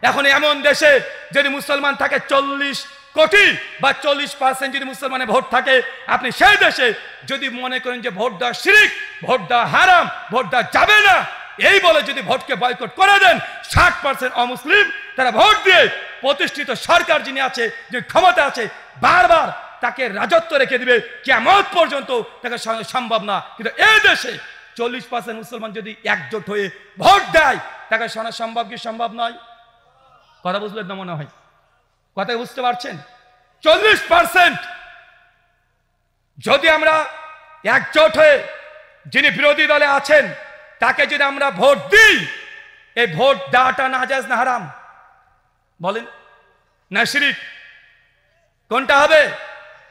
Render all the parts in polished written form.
এখন এমন দেশে যদি মুসলমান থাকে 40 কোটি বা 40% যদি মুসলমানের ভোট থাকে, আপনি সেই দেশে যদি মনে করেন যে ভোট দেওয়া শিরক, ভোট দেওয়া হারাম, ভোট দেওয়া যাবে না, এই বলে যদি ভোটকে বয়কট করে দেন, 60% অমুসলিম তারা ভোট দিয়ে প্রতিষ্ঠিত সরকার যিনি আছে, যে ক্ষমতা আছে, বারবার তাকে রাজত্ব রেখে দিবে কিয়ামত পর্যন্ত, তাকে সম্ভব না। কিন্তু এই দেশে 40% মুসলমান যদি একজোট হয়ে ভোট দেয়, তাকে শোনা সম্ভব কি সম্ভব নয়? কথা বুঝলেন না মনে হয়? কথা বুঝতে পারছেন? 40% যদি আমরা একজোট হয়ে যিনি বিরোধী দলে আছেন তাকে যদি আমরা ভোট দিই, এই ভোট দেওয়াটা নাজায়েজ না হারাম? বলেন না শিরক? কোনটা হবে?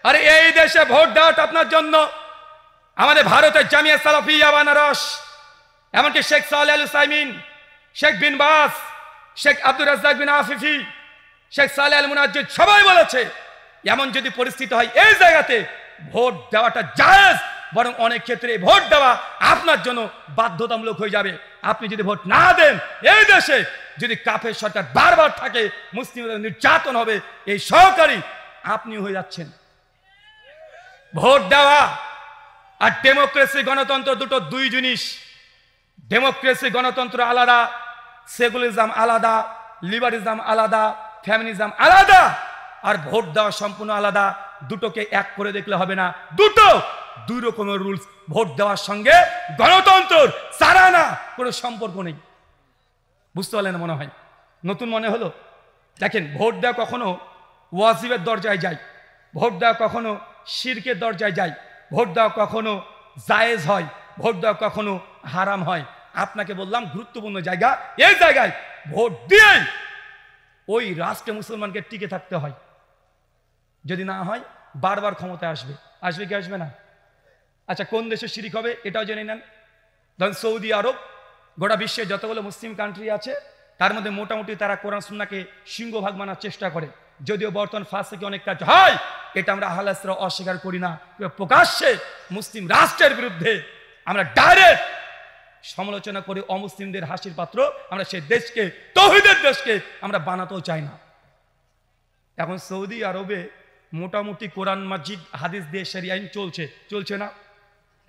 আরে এই দেশে ভোট দেওয়াটা আপনার জন্য আমাদের ভারতের জামিয়া সালাফিয়া বানারস, এমনকি শেখ সালেহ আল উসাইমিন, শেখ বিন বাস, শেখ আব্দুর রাজ্জাক বিন আফিফি, শেখ সালেহ আল মুনাজ্জিদ সবাই বলেছে এমন যদি পরিস্থিতি হয় এই জায়গাতে ভোট দেওয়াটা জায়েজ, বরং অনেক ক্ষেত্রে ভোট দেওয়া আপনার জন্য বাধ্যতামূলক হয়ে যাবে। আপনি যদি ভোট না দেন, এই দেশে যদি কাফের সরকার বারবার থাকে, মুসলিমদের নির্যাতন হবে, এই সহকারী আপনি হয়ে যাচ্ছেন। ভোট দেওয়া আর ডেমোক্রেসি গণতন্ত্র দুটো দুই জিনিস। ডেমোক্রেসি গণতন্ত্র আলাদা, সেকুলারিজম আলাদা, লিবারিজম আলাদা, ফ্যামিনিজম আলাদা, আর ভোট দেওয়া সম্পূর্ণ আলাদা। দুটোকে এক করে দেখলে হবে না, দুটো দুই রকমের রুলস। ভোট দেওয়ার সঙ্গে গণতন্ত্র সারানা কোনো সম্পর্ক নেই। বুঝতে পারলেন না মনে হয়? নতুন মনে হলো? দেখেন, ভোট দেওয়া কখনো ওয়াজিবের দরজায় যায়, ভোট দেওয়া কখনো শিরকের দরজায় যায়, ভোট দেওয়া কখনো জায়েজ হয়, ভোট দেওয়া কখনো হারাম হয়। আপনাকে বললাম গুরুত্বপূর্ণ জায়গা, এই জায়গায় ভোট দিয়ে ওই রাষ্ট্রে মুসলমানকে টিকে থাকতে হয়। যদি না হয় বারবার ক্ষমতায় আসবে। আসবে কি আসবে না? আচ্ছা, কোন দেশে শিরিক হবে এটাও জেনে নেন। ধরেন সৌদি আরব, গোটা বিশ্বে যতগুলো মুসলিম কান্ট্রি আছে তার মধ্যে মোটামুটি তারা কোরআন সুন্নাহকে সিংহভাগ মানার চেষ্টা করে। যদিও বর্তমান ফাঁস থেকে অনেক কাজ হয়, এটা আমরা আহলে হাদিসরা অস্বীকার করি না। প্রকাশ্যে মুসলিম রাষ্ট্রের বিরুদ্ধে আমরা ডাইরেক্ট সমালোচনা করে অমুসলিমদের হাসির পাত্র আমরা সেই দেশকে, তৌহিদের দেশকে আমরা বানাতেও চাই না। এখন সৌদি আরবে মোটামুটি কোরআন মাজিদ হাদিস দিয়ে শরিয়া আইন চলছে না?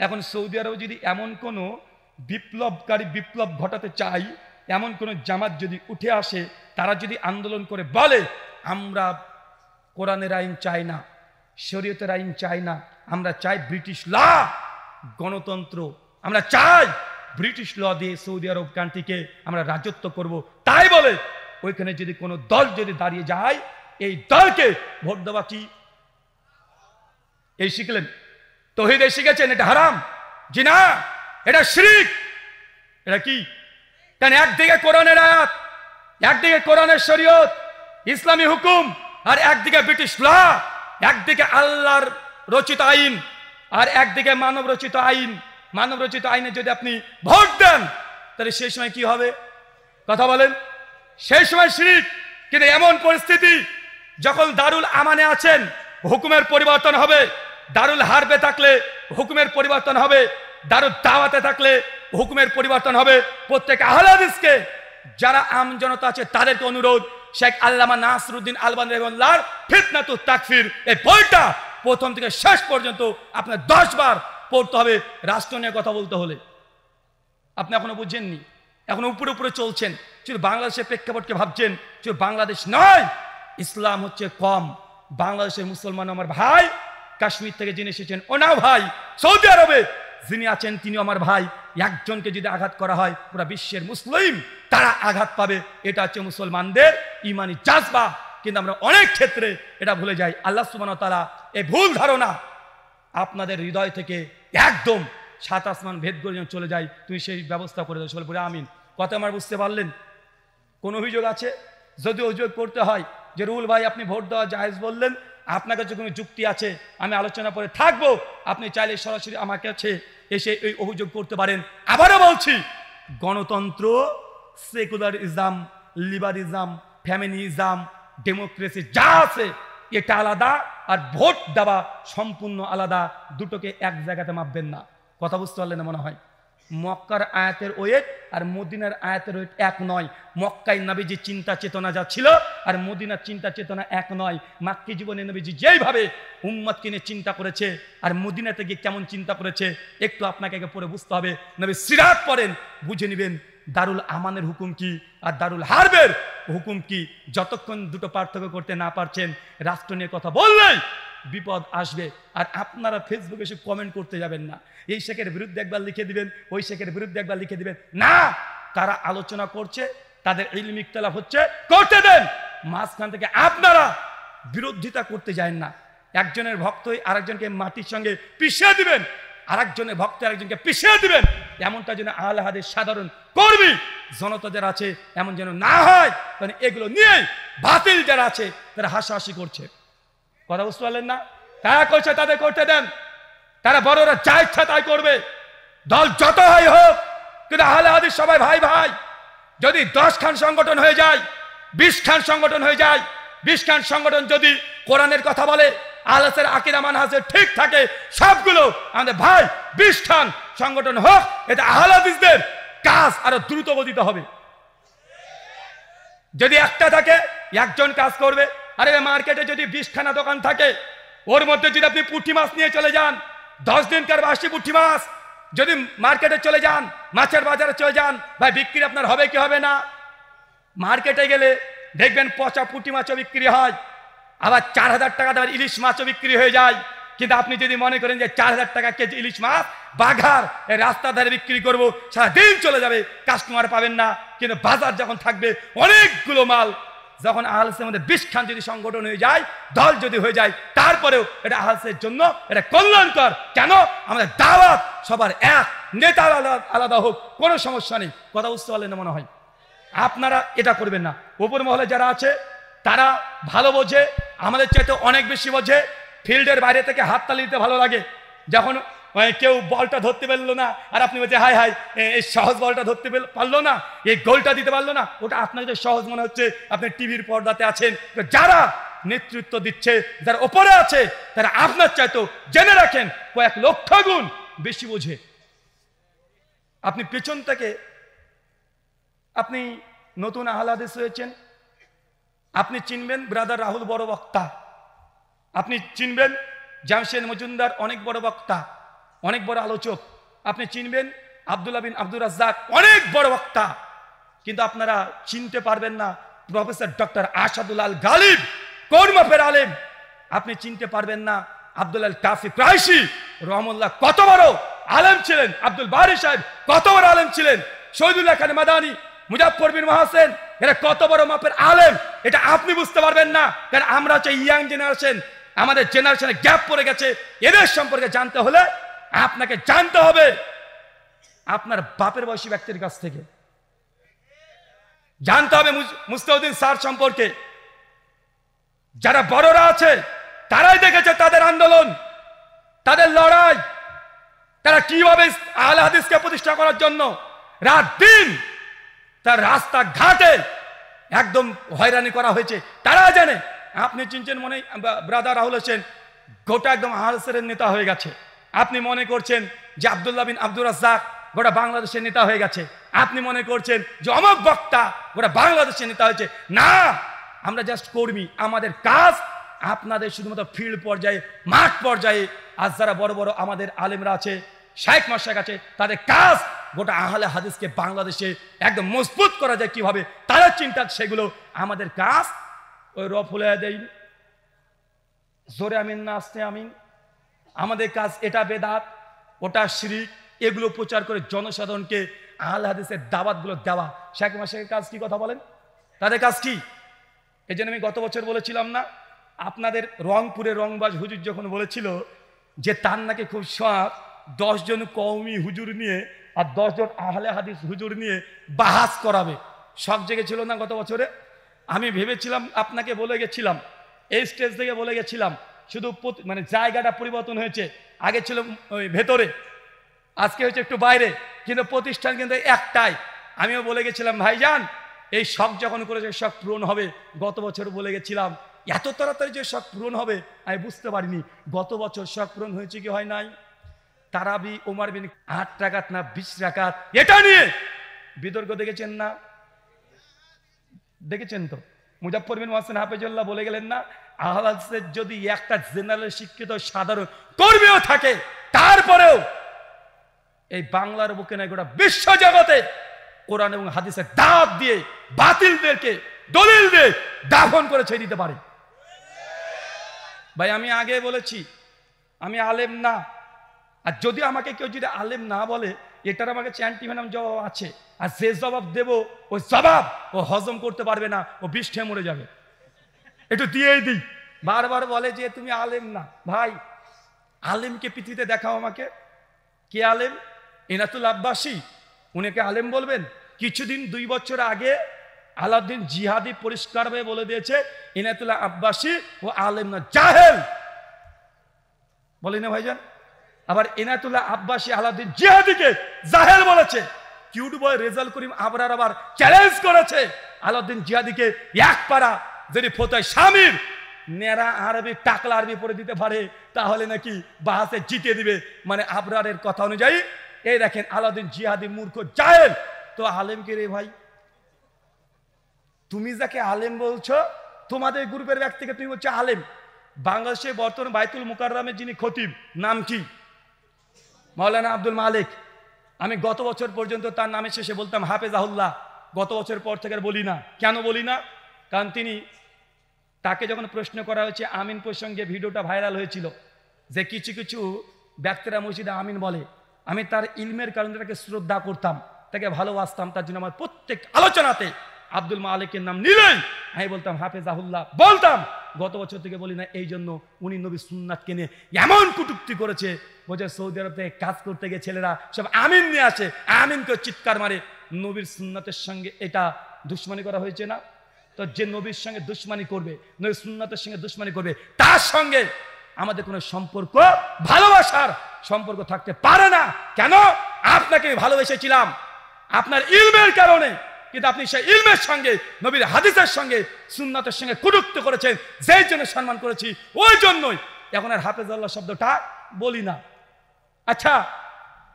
এখন সৌদি আরবে যদি এমন কোনো বিপ্লবকারী বিপ্লব ঘটাতে চাই, এমন কোনো জামাত যদি উঠে আসে, তারা যদি আন্দোলন করে বলে আমরা কোরআনের আইন চাই না, শরীয়তের আইন চাই না, আমরা চাই ব্রিটিশ ল, গণতন্ত্র, আমরা চাই ব্রিটিশ ল দিয়ে সৌদি আরব কান্ট্রিকে আমরা রাজত্ব করব, তাই বলে ওইখানে যদি কোনো দল যদি দাঁড়িয়ে যায়, এই দলকে ভোট দেওয়া কি? এই শিখলেন? তৌহিদে শিখেছেন এটা হারাম? জি না, এটা শিরক। এটা কি? কারণ একদিকে কোরআনের আয়াত, একদিকে কোরআনের শরীয়ত, ইসলামী হুকুম, আর একদিকে ব্রিটিশ ল, একদিকে আল্লাহর রচিত আইন, আর একদিকে মানব রচিত আইন। মানব রচিত আইনে যদি আপনি ভোট দেন, তাহলে সেই সময় কি হবে? কথা বলেন। সেই সময় শিরক। কিন্তু এমন পরিস্থিতি যখন দারুল আমানে আছেন, হুকুমের পরিবর্তন হবে। দারুল হারবে থাকলে হুকুমের পরিবর্তন হবে, দারুল দাওয়াতে থাকলে হুকুমের পরিবর্তন হবে। প্রত্যেক আহলে হাদিসকে, যারা আম জনতা আছে তাদেরকে অনুরোধ, শেখ আল্লামা নাসরুদ্দিন আলবানী রাহিমাহুল্লাহর ফিতনাতুত তাকফির এই বইটা প্রথম থেকে শেষ পর্যন্ত আপনার 10 বার পড়তে হবে রাষ্ট্র নিয়ে কথা বলতে হলে। আপনি এখনো বুঝছেননি, এখন উপরে উপরে চলছেন, শুধু বাংলাদেশের প্রেক্ষাপটকে ভাবছেন। শুধু বাংলাদেশ নয়, ইসলাম হচ্ছে কম। বাংলাদেশের মুসলমান আমার ভাই, কাশ্মীর থেকে যিনি এসেছেন ওনাও ভাই, সৌদি আরবে যিনি আছেন তিনি আমার ভাই। একজনকে যদি আঘাত করা হয়, পুরো বিশ্বের মুসলিম তারা আঘাত পাবে। এটা হচ্ছে মুসলমানদের ইমানি জাজবা। কিন্তু আমরা অনেক ক্ষেত্রে এটা ভুলে যাই। আল্লাহ সুবহানাহু ওয়া তাআলা এই ভুল ধারণা আপনাদের হৃদয় থেকে একদম 7 আসমান ভেদ করে চলে যায়, তুমি সেই ব্যবস্থা করে দাও। বলে আমিন। কথা আমার বুঝতে পারলেন? কোন অভিযোগ আছে? যদি অভিযোগ করতে হয় যে রুল ভাই আপনি ভোট দেওয়া জায়েজ বললেন, আপনার কাছে কোনো যুক্তি আছে, আমি আলোচনা করে থাকবো, আপনি চাইলে সরাসরি আমার কাছে এসে এই অভিযোগ করতে পারেন। আবারও বলছি, গণতন্ত্র, সেকুলারিজম, লিবারিজম, ফ্যামিনিজম, ডেমোক্রেসি যা আছে এটা আলাদা, আর ভোট দেওয়া সম্পূর্ণ আলাদা। দুটোকে এক জায়গাতে মাপবেন না। কথা বুঝতে পারলেন না মনে হয়? মক্কার আয়াতের ওয়েট আর মদিনার আয়াতের ওয়েট এক নয়। মক্কায় নবীজির চিন্তা চেতনা যা ছিল আর মদিনার চিন্তা চেতনা এক নয়। মাক্কি জীবনে নবীজি যেইভাবে উম্মতকে নিয়ে চিন্তা করেছে আর মদিনাতে গিয়ে কেমন চিন্তা করেছে একটু আপনাকে আগে পড়ে বুঝতে হবে। নবী সিরাত পড়েন, বুঝে নেবেন দারুল আমানের হুকুম কি আর দারুল হারবের হুকুম কি। যতক্ষণ দুটো পার্থক্য করতে না পারছেন, রাষ্ট্র নিয়ে কথা বললেই বিপদ আসবে। আর আপনারা ফেসবুকে এসে কমেন্ট করতে যাবেন না, এই শেখের বিরুদ্ধে একবার লিখে দিবেন, ওই শেখের বিরুদ্ধে একবার লিখে দিবেন না। তারা আলোচনা করছে, তাদের ইলমি ইখতিলাফ হচ্ছে, করতে দেন। মাঝখান থেকে আপনারা বিরোধিতা করতে যান না। একজনের ভক্ত আরেকজনকে মাটির সঙ্গে পিষিয়ে দিবেন, আরেকজনের ভক্ত আরেকজনকে পিষিয়ে দিবেন, এমনটা যেন আহলে হাদিস সাধারণ কর্মী জনতা যারা আছে এমন যেন না হয়। কারণ এগুলো নিয়ে বাতিল যারা আছে তারা হাসাহাসি করছে। কথা বুঝতে পারলেন না? তারা করছে, তাদের করতে দেন। তারা বড়রা যা ইচ্ছা তাই করবে, দল যত হয় হোক, কিন্তু আহলে হাদিস সবাই ভাই ভাই। যদি 10 খান সংগঠন হয়ে যায়, 20 খান সংগঠন হয়ে যায়, 20 খান সংগঠন যদি কোরআনের কথা বলে, আহলের আকীদা মানহাজে ঠিক থাকে, সবগুলো আমাদের ভাই 20 খান সংগঠন হোক, এটা আহলে হাদিসদের কাজ আরো দ্রুত গতিতে হবে। যদি একটা থাকে একজন কাজ করবে। আরে মার্কেটে যদি 20 খানা দোকান থাকে, ওর মধ্যে যদি আপনি পুঁটি মাছ নিয়ে চলে যান, 10 দিনকার বাসি পুঁটি মাছ যদি মার্কেটে চলে যান, মাছের বাজারে চলে যান, ভাই বিক্রি আপনার হবে কি হবে না? মার্কেটে গেলে দেখবেন পচা পুঁটি মাছও বিক্রি হয়, আবার 4000 টাকা দামের ইলিশ মাছও বিক্রি হয়ে যায়। কিন্তু আপনি যদি মনে করেন যে 4000 টাকা কেজি ইলিশ মাছ বাঘার রাস্তা ধারে বিক্রি করবো, সারাদিন চলে যাবে, কাস্টমার পাবেন না। কিন্তু বাজার যখন থাকবে অনেকগুলো মাল, যখন আহলের মধ্যে 20 খান যদি সংগঠন হয়ে যায়, দল যদি হয়ে যায়, তারপরেও এটা আহলের জন্য এটা কল্যাণকর। কেন? আমাদের দাওয়াত সবার এক, নেতা আলাদা হোক, কোনো সমস্যা নেই। কথা বুঝতে পারলেন না মনে হয়? আপনারা এটা করবেন না। উপর মহলে যারা আছে তারা ভালো বোঝে, আমাদের চাইতে অনেক বেশি বোঝে। ফিল্ডের বাইরে থেকে হাততালি দিতে ভালো লাগে, যখন কেউ বলটা ধরতে পারলো না আর আপনি বলছেন হাই হাই এই সহজ বলটা ধরতে পারলো না, এই গোলটা দিতে পারলো না, ওটা আপনাদের সহজ মনে হচ্ছে, আপনি টিভির পর্দাতে আছেন। যারা নেতৃত্ব দিচ্ছে, যারা ওপরে আছে, তারা আপনার চাইতো জেনে রাখেন কয়েক লক্ষ গুণ বেশি বোঝে। আপনি পেছন থেকে, আপনি নতুন আহলে হাদিস হয়েছেন, আপনি চিনবেন ব্রাদার রাহুল বড় বক্তা, আপনি চিনবেন জামশেদ মজুমদার অনেক বড় বক্তা, অনেক বড় আলোচক, আপনি চিনবেন আব্দুল্লাহ বিন আব্দুর রাজ্জাক অনেক বড় বক্তা। কিন্তু আপনারা চিনতে পারবেন না প্রফেসর ডক্টর আসাদুল আল গালিব কোন মাপের আলেম। আপনি চিনতে পারবেন না আব্দুল আল কাফি কুরাইশি রহমুল্লাহ কত বড় আলেম ছিলেন, আব্দুল বারি সাহেব কত বড় আলেম ছিলেন, শহীদুল্লাহ খান মাদানী, মুজাফফর বিন মহসেন, এরা কত বড় মাপের আলেম। এটা আপনি বুঝতে পারবেন না, কারণ আমরা হচ্ছে ইয়াং জেনারেশন, আমাদের জেনারেশনে গ্যাপ পড়ে গেছে। এদের সম্পর্কে জানতে হলে আপনাকে জানতে হবে আপনার বাপের বয়সী ব্যক্তির কাছ থেকে। জানতে হবে মুস্তাউদ্দিন স্যার সম্পর্কে। যারা বড়রা আছে তারাই দেখেছে তাদের আন্দোলন, তাদের লড়াই, তারা কিভাবে আহলে হাদিসকে প্রতিষ্ঠা করার জন্য রাত দিন তার রাস্তা ঘাটে একদম হয়রানি করা হয়েছে, তারা জানে। আপনি চিনছেন মনে ব্রাদার রাহুল হোসেন গোটা একদম আহলের নেতা হয়ে গেছে। আপনি মনে করছেন যে আব্দুল্লাহ বিন আব্দুর রাজ্জাক গোটা বাংলাদেশের নেতা হয়ে গেছে। আপনি মনে করছেন যে অমক বক্তা গোটা বাংলাদেশের নেতা হয়েছে। না, আমরা জাস্ট কর্মী। আমাদের কাজ আপনাদের শুধুমাত্র ফিল্ড পর্যায়ে, মাঠ পর্যায়ে। আজ যারা বড় বড় আমাদের আলেমরা আছে, শাইখ মাশায়েখ আছে, তাদের কাজ গোটা আহলে হাদিসকে বাংলাদেশে একদম মজবুত করা যায় কিভাবে, তারা চিন্তা, সেগুলো আমাদের কাজ। ওই রফুলে দেই জোরে আমিন না আসতে আমিন। আমাদের কাজ এটা বেদাত, ওটা শিরিক, এগুলো প্রচার করে জনসাধারণকে আহলে হাদিসের দাওয়াতগুলো দেওয়া। শাইখ মাশায়েখের কাজ কি কথা বলেন? তাদের কাজ কি? এই জন্য আমি গত বছর বলেছিলাম না, আপনাদের রংপুরে রংবাজ হুজুর যখন বলেছিল যে তার নাকি খুব শখ 10 জন কওমি হুজুর নিয়ে আর 10 জন আহলে হাদিস হুজুর নিয়ে বাহাস করাবে, শখ জেগেছিল না গত বছরে? আমি ভেবেছিলাম, আপনাকে বলে গেছিলাম, এই স্টেজ থেকে বলে গেছিলাম, শুধু মানে জায়গাটা পরিবর্তন হয়েছে। আগে ছিল ওই ভেতরে, আজকে হচ্ছে একটু বাইরে, কিন্তু প্রতিষ্ঠান কিন্তু একটাই। আমিও বলে গেছিলাম ভাইজান এই শখ যখন করেছে শখ পূরণ হবে। গত বছর বলে গেছিলাম এত তাড়াতাড়ি যে শখ পূরণ হবে আমি বুঝতে পারিনি। গত বছর শখ পূরণ হয়েছে কি হয় নাই? তারাবি ওমর বিন 8 রাকাত না 20 রাকাত, এটা নিয়ে বিতর্ক দেখেছেন না? দেখেছেন তো? মুজাফফর বিন মুহসিন হাফেজুল্লাহ বলে গেলেন না, আহলে হাদিসের যদি একটা জেনারেল শিক্ষিত সাধারণ কর্মীও থাকে, তারপরেও এই বাংলার বুকে না গোটা বিশ্ব জগতে কোরআন এবং হাদিসের দাওয়াত দিয়ে বাতিলদেরকে দলিল দিয়ে দাফন করে ছেড়ে দিতে পারে। ভাই আমি আগে বলেছি আমি আলেম না, আর যদি আমাকে কেউ যদি আলেম না বলে এটার আমাকে চ্যান্টিভেনাম জবাব আছে, আর যে জবাব দেব ওই জবাব ও হজম করতে পারবে না, ও বিষ্ঠে মরে যাবে। একটু দিয়েই দিই। বারবার বলে যে তুমি আলেম না। ভাই আলেমকে পৃথিবীতে দেখাও আমাকে। কে আলেম? ইনাতুল আব্বাসী, উনিকে আলেম বলবেন? কিছুদিন 2 বছর আগে আলাউদ্দিন জিহাদি পরিষ্কারভাবে বলে দিয়েছে ইনাতুল্লাহ আব্বাসী ও আলেম না, জাহেল। বলি না ভাইজান? আবার ইনাতুল্লাহ আব্বাসী আলাউদ্দিন জিহাদিকে জাহেল বলেছে। কিউট বয় রেজাল করিম আবরার আবার চ্যালেঞ্জ করেছে আলাউদ্দিন জিহাদিকে, এক পারা যদি ফতোয়া স্বামীর নেরা আরবি টাকলা আরবি পড়ে দিতে পারে তাহলে নাকি বাহাসে জিতে দিবে। মানে আবরারের কথা অনুযায়ী এই দেখেন আলাউদ্দিন জিহাদি মূর্খ জাহেল। তো আলেম কে রে ভাই? তুমি যাকে আলেম বলছো, তোমাদের গ্রুপের ব্যক্তিকে তুমি বলছো আলেম। বাংলাদেশে বর্তমান বাইতুল মুকাররমের যিনি খতিব, নাম কি? মাওলানা আব্দুল মালিক। আমি গত বছর পর্যন্ত তার নামের শেষে বলতাম হাফেজাহুল্লাহ। গত বছর পর থেকে আর বলি না। কেন বলি না? কারণ তাকে যখন প্রশ্ন করা হয়েছে আমিন প্রসঙ্গে, ভিডিওটা ভাইরাল হয়েছিল যে কিছু কিছু ব্যক্তিরা মসজিদে আমিন বলে, আমি তার ইলমের কারণে তাকে শ্রদ্ধা করতাম, তাকে ভালোবাসতাম। তার জন্য আমার প্রত্যেক আলোচনাতে আব্দুল মালিকের নাম নিলেই আমি বলতাম হাফেজাহুল্লাহ বলতাম। গত বছর থেকে বলি না, এই জন্য উনি নবী সুন্নাতকে নিয়ে এমন কটূক্তি করেছে, বোঝে সৌদি আরব থেকে কাজ করতে গিয়ে ছেলেরা সব আমিন নিয়ে আসে, আমিনকে চিৎকার মারে। নবীর সুন্নাতের সঙ্গে এটা দুশ্মনী করা হয়েছে না? তো যে নবীর সঙ্গে দুশ্মনী করবে, নবীর সুন্নাতের সঙ্গে দুশ্মনী করবে, তার সঙ্গে আমাদের কোনো সম্পর্ক, ভালোবাসার সম্পর্ক থাকতে পারে না। কেন? আপনাকে ভালোবেসেছিলাম আপনার ইলমের কারণে, কিন্তু আপনি সেই ইলমের সঙ্গে, নবীর হাদিসের সঙ্গে, সুন্নাতের সঙ্গে কটূক্তি করেছেন, যেই জন্য সম্মান করেছি ওই জন্যই এখন আর হাফেজাল্লাহ শব্দটা বলি না। আচ্ছা,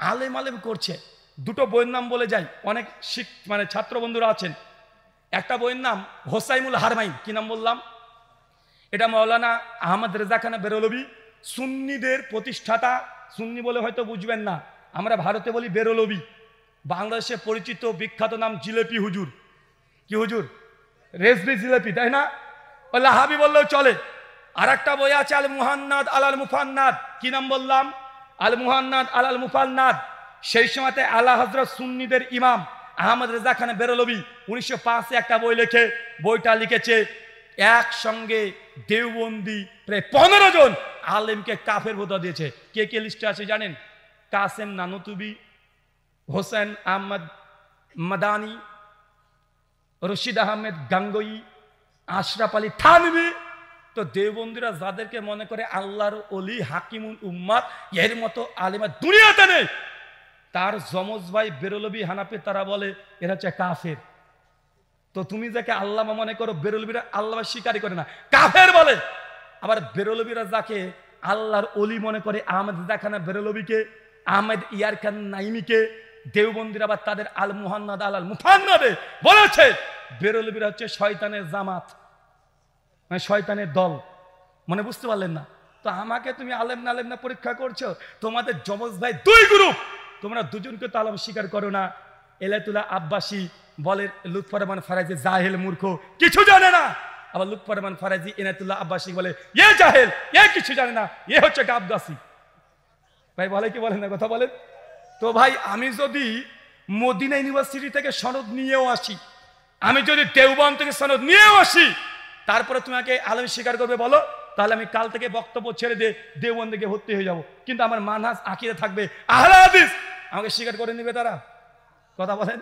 আলেম আলেম করছে, দুটো বইয়ের নাম বলে যাই, অনেক মানে ছাত্র বন্ধুরা আছেন। একটা বইয়ের নাম হোসাইমুল হারমাইন। কি নাম বললাম? এটা মাওলানা আহমদ রেজা খান বেরলভী, সুন্নিদের প্রতিষ্ঠাতা। সুন্নি বলে হয়তো বুঝবেন না, আমরা ভারতে বলি বেরলভী। বাংলাদেশে পরিচিত বিখ্যাত নাম জিলেপি হুজুর। কি হুজুর? রেজবি জিলেপি, তাই না? লাহাবি বললেও চলে। আর একটা বই আছে আল মুহান্নাদ আলাল মুফান্নাদ। কি নাম বললাম? আল মুহান্নাদ আলাল মুফান্নাদ। সেই সময়তে আলা হযরত সুন্নিদের ইমাম আহমদ রেজা খান বেরলভী 1905 একটা বই লেখে। বইটা লিখেছে একসঙ্গে দেওবন্দি প্রায় 15 জন আলেমকে কাফের ফতোয়া দিয়েছে। কে কে লিস্টে আছে জানেন? কাসেম নানুতুবি, হোসেন আহমদ মাদানি, রশিদ আহমেদ গাঙ্গোই, আশরাফ আলী থানভী। তো দেওবন্দিরা যাদেরকে মনে করে আল্লাহর ওলি, হাকিমুল উম্মাত, এর মতো আলেমা দুনিয়াতে নেই, তার যমজ ভাই বেরলভী হানাফি, তারা বলে এরা হচ্ছে কাফের। তো তুমি যাকে আল্লাহ মনে করো, বেরলভীরা আল্লাহ স্বীকারই করে না, কাফের বলে। আবার বেরলভীরা যাকে আল্লাহর ওলি মনে করে, আহমেদ জাখানা বেরলভীকে, আহমেদ ইয়ার খান নাইমিকে, দেওবন্দিরা আবার তাদের আল মুহান্নাদ আলাল মুফান্নাদে বলেছে বেরলভীরা হচ্ছে শয়তানের জামাত, মানে শয়তানের দল। মনে বুঝতে পারলেন না? তো আমাকে তুমি আলেম না আলেম না পরীক্ষা করছো। তোমাদের যমজ ভাই 2 গ্রুপ, তোমরা দুজনকে তো আলম স্বীকার করো না। এলাতুল্লাহ আব্বাসী বলে লুৎফর রহমান ফারাজি জাহেল, মূর্খ, কিছু জানে না। আবার লুৎফর রহমান ফারাজি এনায়েতুল্লাহ আব্বাসী বলে এ জাহেল, এ কিছু জানে না, এ হচ্ছে গাবগাছি। ভাই বলে কি বলেন না? কথা বলেন তো। ভাই আমি যদি মদিনা ইউনিভার্সিটি থেকে সনদ নিয়েও আসি, আমি যদি দেওবন্দ থেকে সনদ নিয়েও আসি, তারপরে তোমাকে আলেম স্বীকার করবে বলো, তাহলে আমি কাল থেকে বক্তব্য ছেড়ে দিয়ে দেওবন্দ থেকে ভর্তি হয়ে যাব। কিন্তু আমার মানহাজ আকীদা থাকবে আহলে হাদিস, আমাকে স্বীকার করে নেবে তারা। কথা বলেন।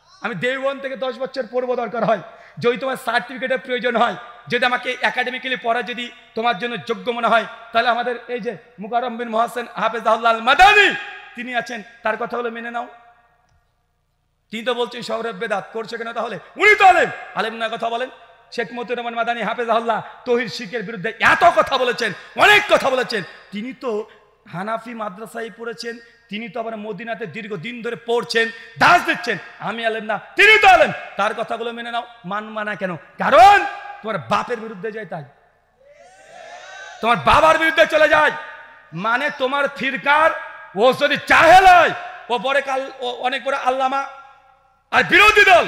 আমি দেওবন্দ থেকে 10 বছর পড়বো দরকার হয়, যদি তোমার সার্টিফিকেটের প্রয়োজন হয়, যদি আমাকে একাডেমিক্যালি পড়া যদি তোমার জন্য যোগ্য মনে হয়, তাহলে আমাদের এই যে মুকাররম বিন মুহসিন হাফেজাহুল্লাহ আল মাদানী তিনি আছেন, তার কথা হলো মেনে নাও। তিনি তো বলছেন শহরের বেদাত করছে কেন? তাহলে উনি তো আলেম, আলেম না? কথা বলেন। শেখ মতিউর রহমান মাদানী হাফেজাহুল্লাহ তৌহিদ শিরকের বিরুদ্ধে এত কথা বলেছেন, অনেক কথা বলেছেন। তিনি তো হানাফি মাদ্রাসায় পড়েছেন, তিনি তো আবার মদিনাতে দীর্ঘদিন ধরে পড়ছেন, দাস দিচ্ছেন। আমি আলেম না, তিনি তো আলেম, তার কথাগুলো মেনে নাও। মানবা না কেন? কারণ তোমার বাপের বিরুদ্ধে যায়, তাই তোমার বাবার বিরুদ্ধে চলে যায়। মানে তোমার ফিরকার ও যদি জাহেল হয়, ও অনেক বড় আল্লামা, আর বিরোধী দল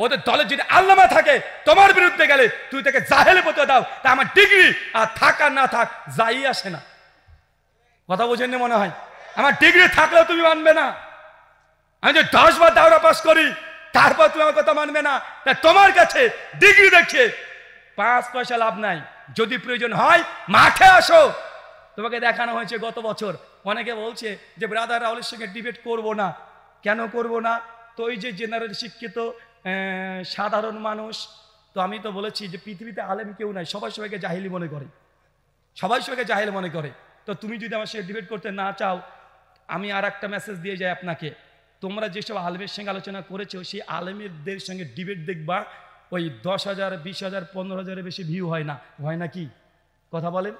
ওদের দলে যদি আল্লামা থাকে, তোমার বিরুদ্ধে গেলে তুই তাকে জাহেলে পথে দাও, তা আমার ডিগ্রি আর থাক আর না থাক যাই আসে না। কথা বোঝেন মনে হয়? আমার ডিগ্রি থাকলেও তুমি মানবে না। আমি যে 10 বার দাওরা পাস করি, তারপর তুমি আমার কথা মানবে না। তা তোমার কাছে ডিগ্রি দেখে 5 পয়সা লাভ নাই। যদি প্রয়োজন হয় মাঠে আসো। তোমাকে দেখানো হয়েছে গত বছর। অনেকে বলছে যে ব্রাদার রাহুলের সঙ্গে ডিবেট করব না। কেন করব না? তো ওই যে জেনারেল শিক্ষিত সাধারণ মানুষ, তো আমি তো বলেছি যে পৃথিবীতে আলেম কেউ নাই, সবাই সবাইকে জাহিলি মনে করে, সবাই সবাইকে জাহিল মনে করে। তো তুমি যদি আমার সঙ্গে ডিবেট করতে না চাও, আমি আর একটা মেসেজ দিয়ে যাই আপনাকে, তোমরা যেসব আলেমের সঙ্গে আলোচনা করেছো সেই আলেমদের সঙ্গে ডিবেট দেখবা, ওই 10,000, 20,000, 15,000-এর বেশি ভিউ হয় না। হয় না কি? কথা বলেন।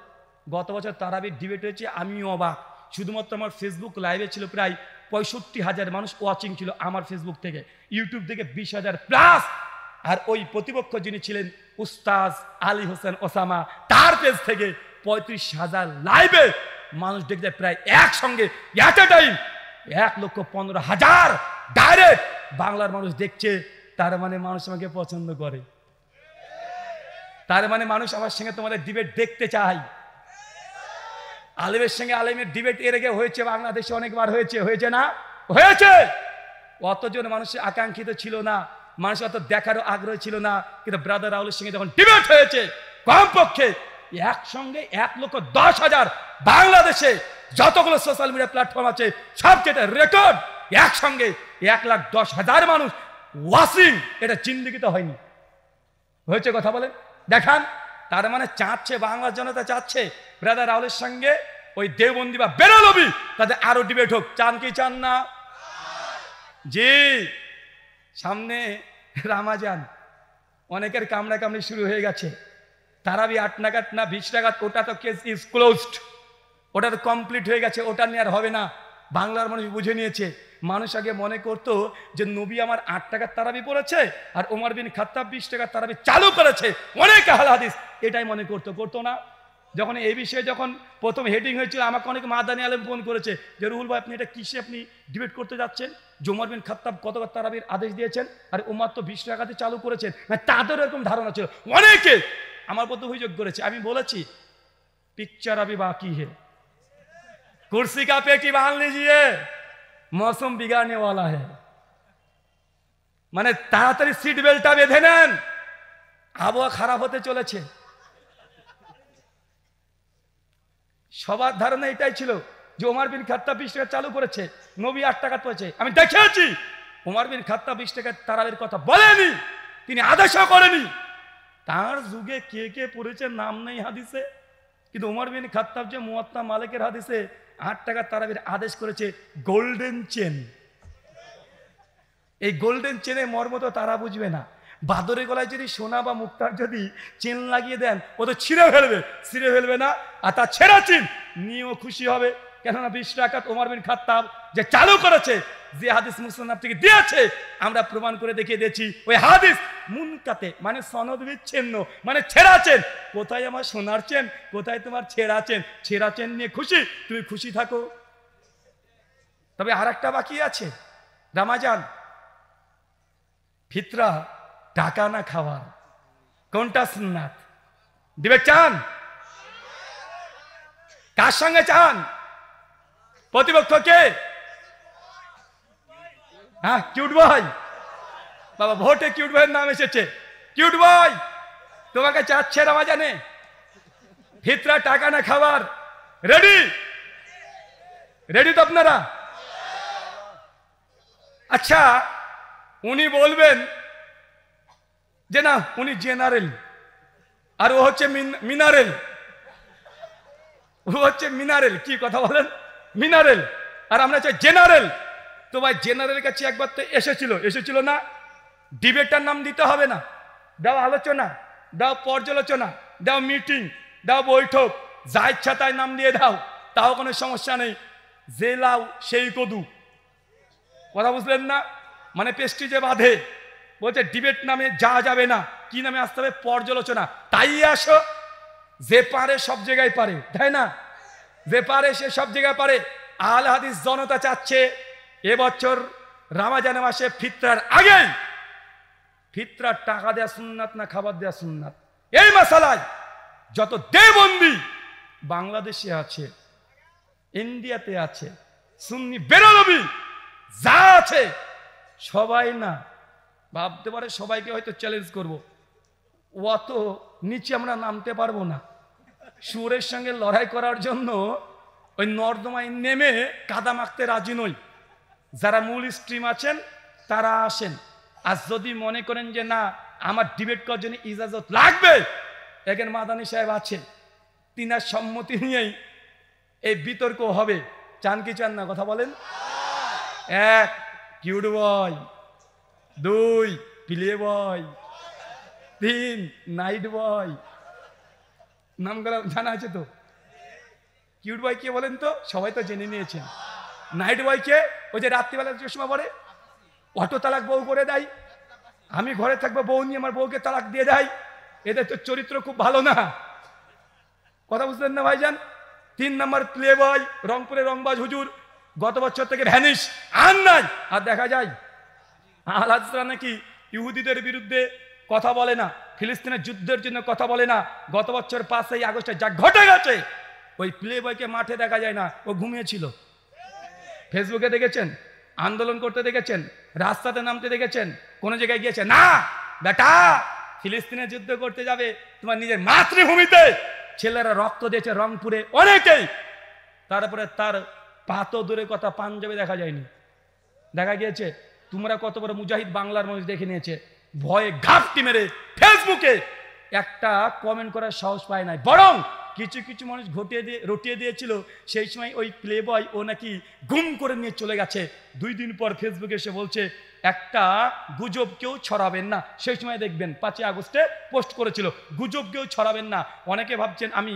গত বছর তারাবির ডিবেট হয়েছে, আমিও অবাক। শুধুমাত্র আমার ফেসবুক লাইভে ছিল প্রায় 65,000 মানুষ ওয়াচিং ছিল আমার ফেসবুক থেকে। ইউটিউব থেকে 20,000 প্লাস। আর ওই প্রতিপক্ষ যিনি ছিলেন উস্তাজ আলী হোসেন ওসামা, তার পেজ থেকে 35,000 লাইভে মানুষ দেখতে, প্রায় একসঙ্গে এট এ টাইম 1,15,000 ডাইরেক্ট বাংলার মানুষ দেখছে। তার মানে মানুষ আমাকে পছন্দ করে, তার মানে মানুষ আমার সঙ্গে তোমাদের ডিবেট দেখতে চায়। আলেমের সঙ্গে আলেমের ডিবেট এর আগে হয়েছে বাংলাদেশে, অনেকবার হয়েছে, হয়েছে না? হয়েছে। অতজন মানুষের আকাঙ্ক্ষিত ছিল না, মানুষ অত দেখারও আগ্রহ ছিল না। কিন্তু ব্রাদার রাহুলের সঙ্গে যখন ডিবেট হয়েছে, কমপক্ষে একসঙ্গে 1,10,000 বাংলাদেশে যতগুলো সোশ্যাল মিডিয়া প্ল্যাটফর্ম আছে সবচেয়ে রেকর্ড, একসঙ্গে 1,10,000 মানুষ ওয়াচিং। এটা জিন্দেগিতে হয়নি। হয়েছে? কথা বলেন দেখান। তার মানে চাচ্ছে, বাংলার জনতা চাচ্ছে ব্রাদার রাহুলের সঙ্গে ওই দেওবন্দি বা বেরলবি তাদের আরো ডিবেট হোক। চান কি চান না? জি। সামনে রামাজান, অনেকের কামড়া কামড়ি শুরু হয়ে গেছে। তারাবি 8 নাগাদ না 20 নাগাদ, ওটা তো কেস ইজ ক্লোজড, ওটা তো কমপ্লিট হয়ে গেছে, ওটা নিয়ে আর হবে না। বাংলার মানুষ বুঝে নিয়েছে। মানুষ আগে মনে করতো যে নবী আমার 8 টাকার তারাবি পড়েছে আর ওমর বিন খাত্তাব 20 টাকার তারাবি চালু করেছে, অনেক আহলে হাদিস এটাই মনে করতো না। যখন এই বিষয়ে যখন প্রথম হেডিং হয়েছিল, আমাকে অনেক মাদানী আলেম ফোন করেছে যে রুহুল ভাই আপনি এটা কিসে আপনি ডিবেট করতে যাচ্ছেন? যে ওমর বিন খাত্তাব কতবার তারাবির আদেশ দিয়েছেন আর ওমর তো 20 টাকাতে চালু করেছেন। মানে তাদের এরকম ধারণা ছিল, অনেকে আমার প্রতি অভিযোগ করেছে। আমি বলেছি পিকচার अभी बाकी है, कुर्सी का पेटी बांध लीजिए, मौसम बिगाड़ने वाला है। মানে তাড়াতাড়ি সিট বেল্টটা বেঁধে নেন, আবহাওয়া খারাপ হতে চলেছে। সবার ধারণা এটাই ছিল যে ওমর বিন খাত্তাব 20 টাকা চালু করেছে, নবী 8 টাকা পড়েছে। আমি দেখেছি ওমর বিন খাত্তাব 20 টাকা তারাবির কথা বলেনি, তিনি আদেশও করেনি। তার যুগে কে কে পড়েছে নাম নেই হাদিসে, কিন্তু ওমর বিন খাত্তাব যে মুয়াত্তা মালিকের হাদিসে 8 টাকা তারাবির আদেশ করেছে। গোল্ডেন চেন, এই গোল্ডেন চেনে মর্ম তো তারা বুঝবে না। বাদরের গলায় যদি সোনা বা মুক্তার যদি চেন লাগিয়ে দেন, ও তো ছিঁড়ে ফেলবে না। আর তার ছেঁড়া চেন নিয়েও খুশি হবে, কেননা 20 টাকা ওমর বিন খাত্তাব যে চালু করেছে, যে হাদিস মুসনাদ থেকে দিয়েছে, আমরা প্রমাণ করে দেখিয়ে দিয়েছি ওই হাদিস মুনকাতে, মানে সনদ বিচ্ছিন্ন, মানে ছেঁড়া চেন। কোথায় আমার সোনার চেন, কোথায় তোমার ছেঁড়া চেন? ছেঁড়া চেন নিয়ে খুশি, তুমি খুশি থাকো। তবে আর একটা বাকি আছে, রামাজান, ফিতরা টাকা না খাওয়ার। কোনটা সুন্নাত? দিবে চান? কার সঙ্গে চান? প্রতিপক্ষকে? হ্যাঁ, কিউট ভাই বাবা, ভোটে কিউট ভাইয়ের নাম এসেছে। কিউট ভাই তোমাকে চাচ্ছে রামাজানে, ফিতরা টাকা না খাবার। রেডি? রেডি তো আপনারা? আচ্ছা, উনি বলবেন যে না উনি জেনারেল আর ও হচ্ছে মিনারেল। ও হচ্ছে মিনারেল। কি কথা বলেন? মিনারেল আর আমরা চাই জেনারেল। তো ভাই জেনারেলের কাছে একবার তো এসেছিল না? ডিবেটার নাম দিতে হবে না, দাও আলোচনা, দাও পর্যালোচনা, দাও মিটিং, দাও বৈঠক, যা ইচ্ছা তাই নাম দিয়ে দাও। তাও কোনো সমস্যা নেই, যে লাউ সেই কদু, কথা বুঝলেন না? মানে পেস্টিজে বাঁধে, বলছে ডিবেট নামে যা যাবে না, কি নামে আসতে হবে? পর্যালোচনা। তাই আসো, যে পারে সব জায়গায় পারে, তাই না? যে পারে সে সব জায়গায় পারে। আহলে হাদিস জনতা চাচ্ছে এবছর রমজান মাসে ফিতরার আগেই, ফিতরার টাকা দেয়া সুন্নাত না খাবার দেয়া সুন্নাত, এই মাসালায় যত দেবন্দি বাংলাদেশে আছে, ইন্ডিয়াতে আছে, সুন্নি বেরলবি যা আছে, সবাই না ভাবতে পারে সবাইকে হয়তো চ্যালেঞ্জ করব, অত নিচে আমরা নামতে পারবো না। সুরের সঙ্গে লড়াই করার জন্য ওই নর্দমায় নেমে কাদা মাখতে রাজি নই। যারা মূল স্ট্রিম আছেন তারা আসেন, আর যদি মনে করেন যে না আমার ডিবেট করার জন্য ইজাজত লাগবে, এখানে মাদানী সাহেব আছে, তিনার সম্মতি নিয়েই এই বিতর্ক হবে। চান কি চান না? কথা বলেন। 1 cute boy, 2 play boy, 3 night boy. নামগুলো জানা আছে তো? কিউট বয় কে বলেন তো? সবাই তো জেনে নিয়েছেন। নাইট বয় কে? ওই যে রাত্রিবেলা চশমা পরে, অটো তালাক বউ করে দেয়, আমি ঘরে থাকবো বউ নিয়ে আমার বউকে তালাক দিয়ে দেয়। এদের তো চরিত্র খুব ভালো না, কথা বুঝলেন না ভাইজান? 3 নম্বর প্লে বয়, রংপুরে রংবাজ হুজুর, গত বছর থেকে ভ্যানিশ, আর নাই। আর দেখা যায় আহলে হাদিসরা নাকি ইহুদিদের বিরুদ্ধে কথা বলে না, ফিলিস্তিনের যুদ্ধের জন্য কথা বলে না। গত বছর 5ই আগস্টে যা ঘটে গেছে, ওই প্লে বয়কে মাঠে দেখা যায় না, ও ঘুমিয়েছিল। ফেসবুকে দেখেছেন, আন্দোলন করতে দেখেছেন, রাস্তাতে নামতে দেখেছেন, কোন জায়গায় গিয়েছে না? বেটা, ফিলিস্তিনে যুদ্ধ করতে যাবে তোমার নিজের মাতৃভূমিতে, ছেলেরা রক্ত দিয়েছে রংপুরে অনেকেই, তারপরে তার পাতো দূরের কথা পাঞ্জাবে দেখা যায়নি, দেখা গিয়েছে। তোমরা কত বড় মুজাহিদ বাংলার মানুষ দেখে নিয়েছে, ভয়ে ঘাপটি মেরে ফেসবুকে একটা কমেন্ট করার সাহস পায় নাই, বরং কিছু কিছু মানুষ রটিয়ে দিয়েছিল। সেই সময় ওই প্লে বয় ও নাকি গুম করে নিয়ে চলে গেছে। 2 দিন পর ফেসবুকে এসে বলছে একটা গুজব কেউ ছড়াবেন না। সেই সময় দেখবেন 5ই আগস্টে পোস্ট করেছিল, গুজব কেউ ছড়াবেন না। অনেকে ভাবছেন আমি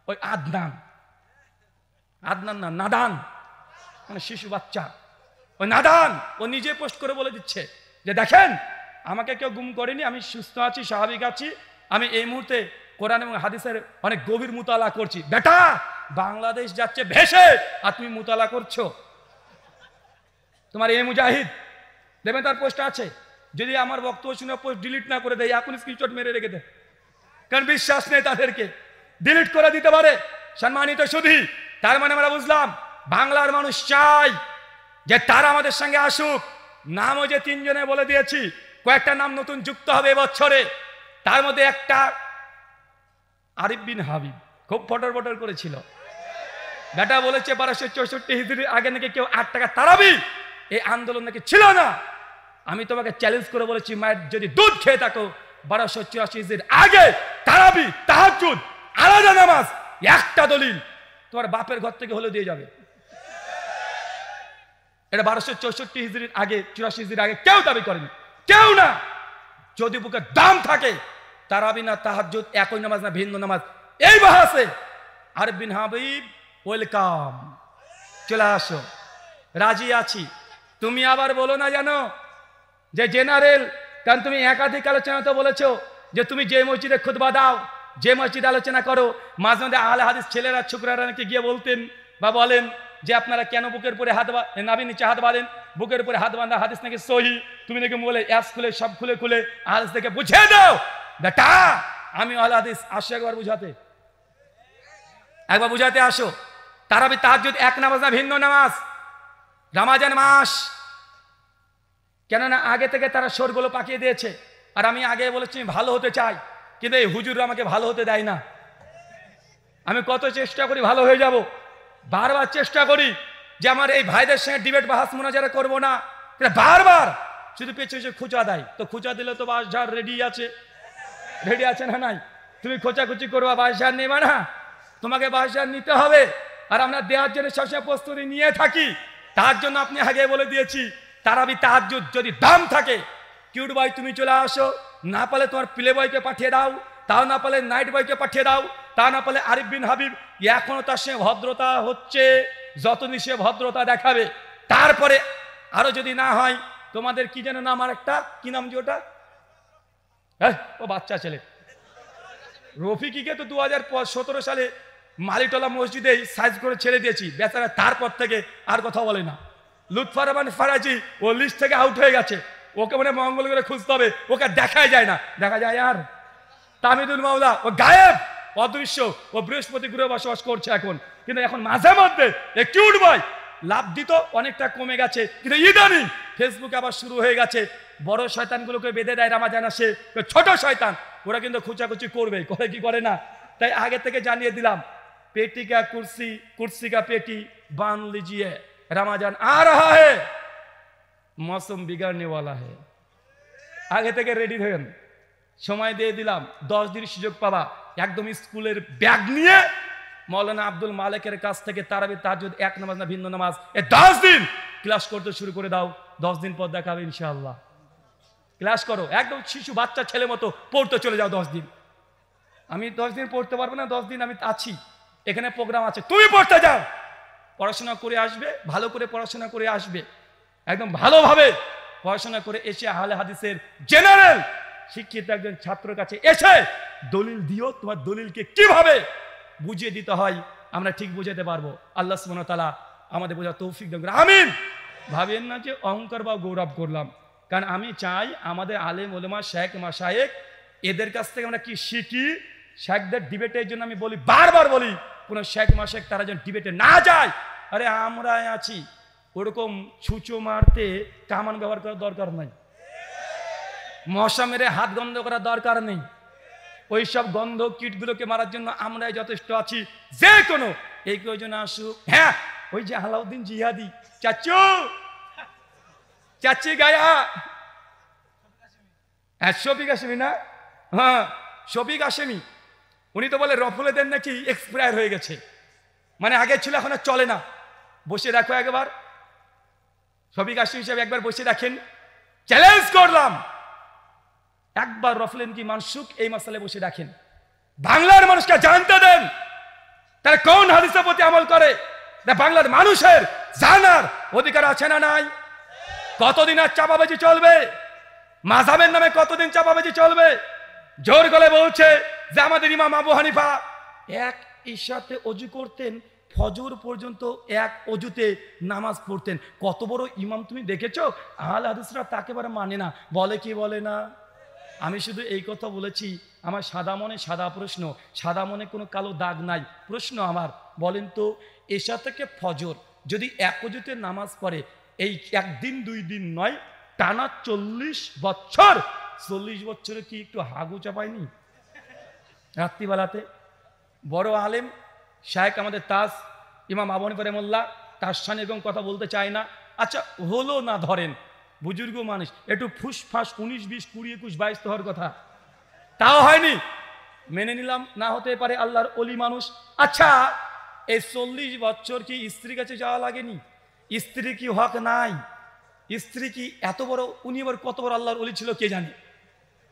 ওই আদনান না নাদান, মানে শিশু বাচ্চা, ওই নাদান ও নিজে পোস্ট করে বলে দিচ্ছে যে দেখেন আমাকে কেউ গুম করেনি, আমি সুস্থ আছি, স্বাভাবিক আছি, আমি এই মুহূর্তে কোরআন এবং হাদিসের অনেক গভীর মুতালা করছি। বেটা, বাংলাদেশ যাচ্ছে ভেসে আর তুমি মুতালা করছো। তোমার এই মুজাহিদ দেবেন, তার পোস্ট আছে, যদি আমার বক্তব্য শুনে পোস্ট ডিলিট না করে দেয়, এখন স্ক্রিনশট মেরে রেখে দেয়, কারণ বিশ্বাস নেই তাদেরকে, ডিলিট করে দিতে পারে। সম্মানিত সুধী, তার মানে আমরা বুঝলাম বাংলার মানুষ চাই যে তারা আমাদের সঙ্গে আসুক। নামও যে 3 জনে বলে দিয়েছি, কয়েকটা নাম নতুন যুক্ত হবে এবছরে। তার মধ্যে একটা আরিফ বিন হাবিব, খুব ফটর করেছিল। বেটা বলেছে 1264 হিজরির আগে নাকি কেউ 8 টাকা তারাবি, এই আন্দোলন নাকি ছিল না। আমি তোমাকে চ্যালেঞ্জ করে বলেছি, মায়ের যদি দুধ খেয়ে থাকো 1284 হিজরির আগে তারাবি, তাহাজ্জুদ, আলাদা নামাজ, একটা দলিল তোমার বাপের ঘর থেকে হলে দিয়ে যাবে। এটা 1264 হিজরির আগে, 84 হিজরির আগে কেউ দাবি করেনি, কেউ না। যদি বুকে দাম থাকে, তারাবি না তাহাজ্জুদ, একই নামাজ না ভিন্ন নামাজ, এই বাহাসে আরিফ বিন হাবিব ওয়েলকাম, চলে আসো, রাজি আছি। তুমি আবার বলো না জানো যে জেনারেল, কারণ তুমি একাধিক আলোচনাতে বলেছো যে তুমি যে মসজিদে খুতবা দাও, যে মসজিদে আলোচনা করো, মাঝে মাঝে আহলে হাদিস ছেলেরা ছোকরারা নাকি গিয়ে বলতেন বা বলেন যে আপনারা কেন বুকের উপরে হাত নাভির নিচে হাত বাঁধেন, বুকের উপরে হাত বাঁধা হাদিস নাকি সহি। তুমি নাকি বলে অ্যাস খুলে সব খুলে হাদিস থেকে বুঝিয়ে দাও। বেটা, আমি আহলে হাদিস, আসো একবার বুঝাতে আসো। তারাবি তাহাজ্জুদ এক নামাজ না ভিন্ন নামাজ, রমজান মাস, কেননা আগে থেকে তারা সরগুলো পাকিয়ে দিয়েছে। আর আমি আগে বলেছি ভালো হতে চাই, কিন্তু এই হুজুররা আমাকে ভালো হতে দেয় না। আমি কত চেষ্টা করি ভালো হয়ে যাব, বারবার চেষ্টা করি যে আমার এই ভাইদের সঙ্গে ডিবেট বাহাস মোনাজারা করবো না, বারবার শুধু পেছনে খুচা দেয়। তো খুচা দিলে তো বাঁশঝাড় রেডি আছে না নাই? তুমি খোঁচাখুচি করবা, বাঁশঝাড় নেবা না, তোমাকে বাঁশঝাড় নিতে হবে। আর আমরা দেওয়ার জন্য সবসময় প্রস্তুতি নিয়ে থাকি। তার জন্য আপনি আগে বলে দিয়েছি, তারাবি তাহাজ্জুদ যদি দাম থাকে, কিউট বয় তুমি চলে আসো, না পালে তোমার প্লে বয়কে পাঠিয়ে দাও, তাও না পালে নাইট বয়কে পাঠিয়ে দাও। তা না পারলে আরিফ বিন হাবিব, এখনো তার সঙ্গে ভদ্রতা হচ্ছে, যতদিন সে ভদ্রতা দেখাবে। তারপরে আরো যদি না হয়, তোমাদের কি যেন নাম, আর একটা কি নাম যে ওটা, ও বাচ্চা ছেলে রফিকিকে তো 2017 সালে মালিটোলা মসজিদে সাইজ করে ছেড়ে দিয়েছি, বেচারা তারপর থেকে আর কথা বলে না। লুৎফা রহমান ফারাজি ও লিস্ট থেকে আউট হয়ে গেছে, ওকে মানে মঙ্গল করে খুঁজতে হবে, ওকে দেখাই যায় না। দেখা যায় আর তামিদুল মাওলা, ও গায়েব, অদৃশ্য, ও বৃহস্পতি গ্রহে বসবাস করছে এখন। কিন্তু এখন মাঝে মধ্যে একটু উঠবাই লাভ দিত, অনেকটা কমে গেছে। কিন্তু ইদানিং ফেসবুকে আবার শুরু হয়ে গেছে, বড় শয়তানগুলোকে বেঁধে দেয় রামাজান আসে, ছোট শয়তান ওরা কিন্তু খুচাখুচি করবে, করে কি করে না। তাই আগে থেকে জানিয়ে দিলাম, पेटी का कुर्सी, कुर्सी का पेटी बांध लीजिए, रमजान आ रहा है, मौसम बिगड़ने वाला है। आगे থেকে রেডি হন, সময় দিয়ে দিলাম 10 দিন সুযোগ পাবা। একদম স্কুলের ব্যাগ নিয়ে মৌলানা আব্দুল মালিকের কাছ থেকে তারাবি তাহাজ্জুদ এক নামাজ না ভিন্ন নামাজ, এই 10 দিন ক্লাস করতে শুরু করে দাও। 10 দিন পর দেখাবে ইনশাআল্লাহ। ক্লাস করো, একদম শিশু বাচ্চা ছেলে মতো পড়তে চলে যাও 10 দিন। আমি 10 দিন পড়তে পারবো না, 10 দিন আমি আছি, এখানে প্রোগ্রাম আছে, তুমি পড়তে যাও, পড়াশোনা করে আসবে, ভালো করে পড়াশোনা করে আসবে, একদম ভালোভাবে পড়াশোনা করে এসে আহলে হাদিসের জেনারেল শিক্ষিত একজন ছাত্রের কাছে এসে দলিল দিও, তোমার দলিলকে কিভাবে বুঝিয়ে দিতে হয় আমরা ঠিক বুঝাতে পারবো। আল্লাহ সুবহানাহু ওয়া তাআলা আমাদের বোঝার তৌফিক দান করুন, আমিন। ভাবেন না যে অহংকার বা গৌরব করলাম, কারণ আমি চাই আমাদের আলেম ওলামা শেখ মাশায়েখ এদের কাছ থেকে আমরা কি শিখি। শেখদের ডিবেটের জন্য আমি বলি, বারবার বলি, কোন শেখ মাশায়েখ তারা যেন ডিবেটে না যায়। আরে আমরা আছি, ওরকম ছুঁচো মারতে কামান ব্যবহার করার দরকার নাই, মশা মেরে হাত গন্ধ করার দরকার নেই, ওই সব গন্ধ কীটগুলোকে মারার জন্য আমরাই যথেষ্ট আছি। যে কোনো এই কয়জন আসুক। হ্যাঁ, ওই যে আলাউদ্দিন জিহাদি চাচু, চাচি গায়া, শফিক হাশেমি না, হ্যাঁ শফিক হাশেমি, উনি তো বলে রফুলেদের নাকি এক্সপায়ার হয়ে গেছে, মানে আগে ছিল এখন আর চলে না। বসে রাখো একবার, শফিক হাশেমি হিসাবে একবার বসে রাখেন, চ্যালেঞ্জ করলাম, একবার রফলেন কি মানসুক এই মাসালে বসে রাখেন, বাংলার মানুষকে জানতে দেন তারা কোন হাদিসের প্রতি আমল করে। বাংলার মানুষের জানার অধিকার আছে না নাই? কতদিন আর চাপাবাজি চলবে? মাযহাবের নামে কতদিন চাপাবাজি চলবে? জোর গলে বলছে যে আমাদের ইমাম আবু হানিফা এক ইশাতে ওযু করতেন, ফজর পর্যন্ত এক ওযুতে নামাজ পড়তেন। কত বড় ইমাম তুমি দেখেছো? আহলে হাদিসরা তাকে বারে মানে না, বলে কি বলে না। আমি শুধু এই কথা বলেছি, আমার সাদা মনে সাদা প্রশ্ন, সাদা মনে কোনো কালো দাগ নাই। প্রশ্ন আমার, বলেন তো এশা থেকে ফজর যদি এক ওযুতে নামাজ পড়ে, এই একদিন দুই দিন নয়, টানা 40 বছর, 40 বছরে কি একটু হাগু চাপায়নি রাত্রিবেলাতে? বড় আলেম শায়েখ আমাদের তাজ ইমাম আবু হানিফা রাহিমাহুল্লাহ, তার সামনে এরকম কথা বলতে চায় না। আচ্ছা হলো না, ধরেন বুজুর্গ মানুষ, একটু ফুসফাস 19, 20, 20, 21, 22 তো হওয়ার কথা, তাও হয়নি, মেনে নিলাম না হতে পারে, আল্লাহর অলি মানুষ। আচ্ছা এই 40 বছর কি স্ত্রীর কাছে যাওয়া লাগেনি? স্ত্রী কি হক নাই? স্ত্রী কি এত বড়, উনি এবার কত বড় আল্লাহর অলি ছিল কে জানে,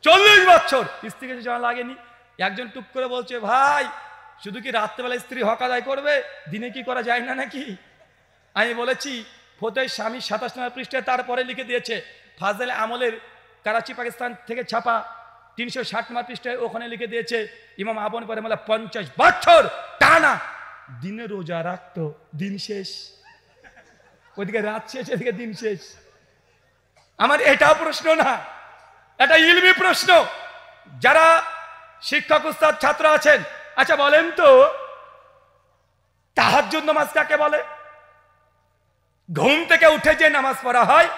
40 বছর স্ত্রীর কাছে যাওয়া লাগেনি। একজন টুক করে বলছে, ভাই শুধু কি রাত্রেবেলা স্ত্রী হক আদায় করবে, দিনে কি করা যায় না নাকি? আমি বলেছি ফতোয়া স্বামী 27 নম্বর পৃষ্ঠায় তারপরে লিখে দিয়েছে, ফাজল আমলের করাচি পাকিস্তান থেকে ছাপা 360 নম্বর পৃষ্ঠায় ওখানে লিখে দিয়েছে, ইমাম আবু হানিফা রাহিমাহুল্লাহ 50 বছর টানা দিনে রোজা রাখতো, দিন শেষ, ওইদিকে রাত শেষ, এদিকে দিন শেষ। আমার এটা প্রশ্ন না, এটা ইলমি প্রশ্ন। যারা শিক্ষক উস্তাদ ছাত্র আছেন, আচ্ছা বলেন তো তাহাজ্জুদ নামাজ কাকে বলে? ঘুম থেকে উঠে যে নামাজ পড়া হয়